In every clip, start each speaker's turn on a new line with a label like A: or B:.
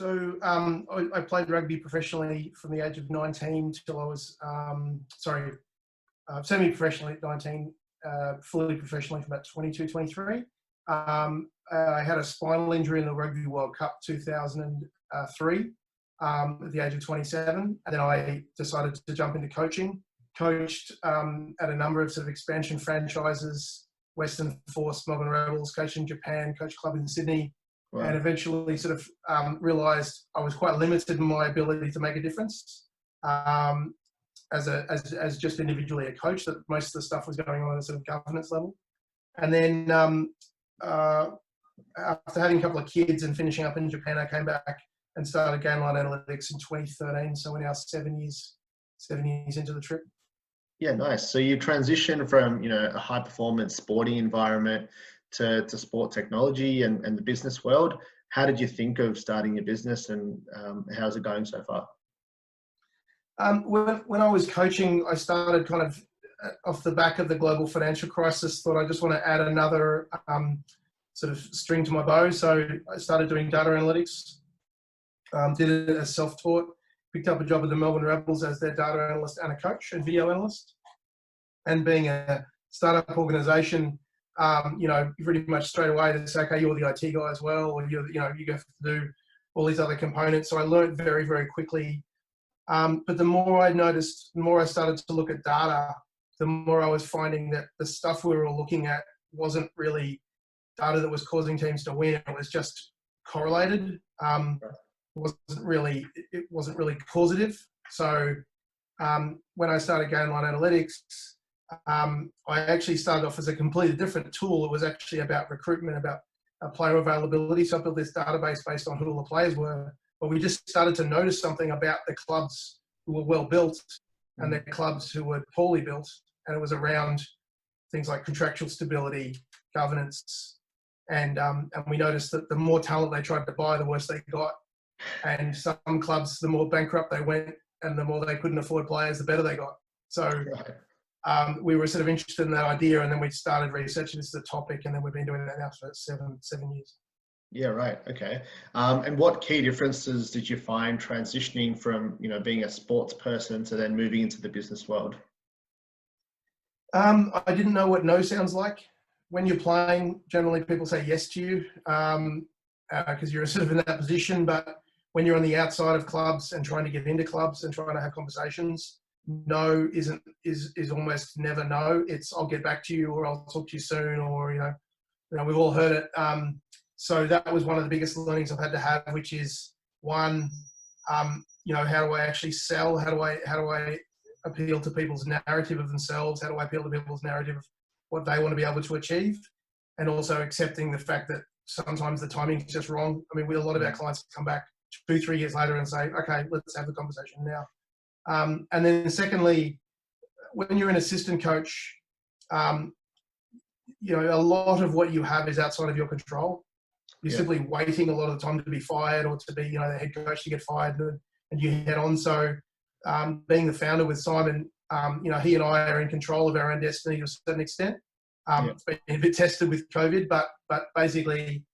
A: I played rugby professionally from the age of 19 till I was, semi-professionally at 19, fully professionally from about 22, 23. I had a spinal injury in the Rugby World Cup 2003 at the age of 27. And then I decided to jump into coaching. Coached at a number of sort of expansion franchises, Western Force, Melbourne Rebels, coached in Japan, coached club in Sydney,
B: Wow.
A: and eventually sort of realised I was quite limited in my ability to make a difference as just individually a coach, that most of the stuff was going on at a sort of governance level. And then after having a couple of kids and finishing up in Japan, I came back and started Game Line Analytics in 2013. So we're now 7 years into the trip.
B: Yeah, nice. So you transitioned from, a high performance sporting environment to sport technology and the business world. How did you think of starting your business, and how's it going so far?
A: When I was coaching, I started kind of off the back of the global financial crisis, thought I just want to add another sort of string to my bow. So I started doing data analytics, did it as self-taught, picked up a job at the Melbourne Rebels as their data analyst and a coach and video analyst. And being a startup organisation, pretty much straight away they say, okay, you're the IT guy as well, or you have to do all these other components. So I learned very, very quickly. But the more I noticed, the more I started to look at data, the more I was finding that the stuff we were all looking at wasn't really data that was causing teams to win. It was just correlated. It wasn't really causative. So when I started Game Line Analytics, I actually started off as a completely different tool. It was actually about recruitment, about player availability. So I built this database based on who all the players were. But we just started to notice something about the clubs who were well built and the clubs who were poorly built. And it was around things like contractual stability, governance. And we noticed that the more talent they tried to buy, the worse they got. And some clubs, the more bankrupt they went and the more they couldn't afford players, the better they got. So we were sort of interested in that idea, and then we started researching this as a topic, and then we've been doing that now for seven years.
B: Yeah, right. Okay. And what key differences did you find transitioning from, being a sports person to then moving into the business world?
A: I didn't know what no sounds like. When you're playing, generally people say yes to you because you're sort of in that position. But when you're on the outside of clubs and trying to get into clubs and trying to have conversations, no is almost never no. It's I'll get back to you, or I'll talk to you soon, or we've all heard it. So that was one of the biggest learnings I've had to have, which is one, how do I actually sell? How do I appeal to people's narrative of themselves? How do I appeal to people's narrative of what they want to be able to achieve? And also accepting the fact that sometimes the timing is just wrong. I mean, a lot of our clients come back 2-3 years later and say, okay, let's have the conversation now. And then secondly, when you're an assistant coach, a lot of what you have is outside of your control. You're simply waiting a lot of the time to be fired, or to be, the head coach to get fired, and you head on. So being the founder with Simon, he and I are in control of our own destiny to a certain extent. It's been a bit tested with COVID, but basically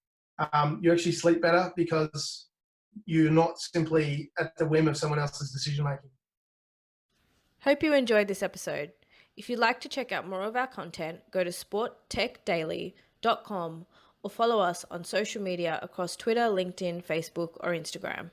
A: you actually sleep better because you're not simply at the whim of someone else's decision-making.
C: Hope you enjoyed this episode. If you'd like to check out more of our content, go to sporttechdaily.com or follow us on social media across Twitter, LinkedIn, Facebook, or Instagram.